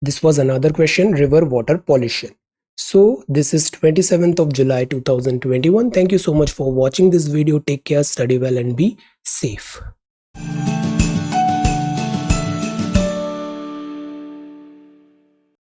this was another question, river water pollution. So this is 27th of July 2021. Thank you so much for watching this video. Take care, study well and be safe.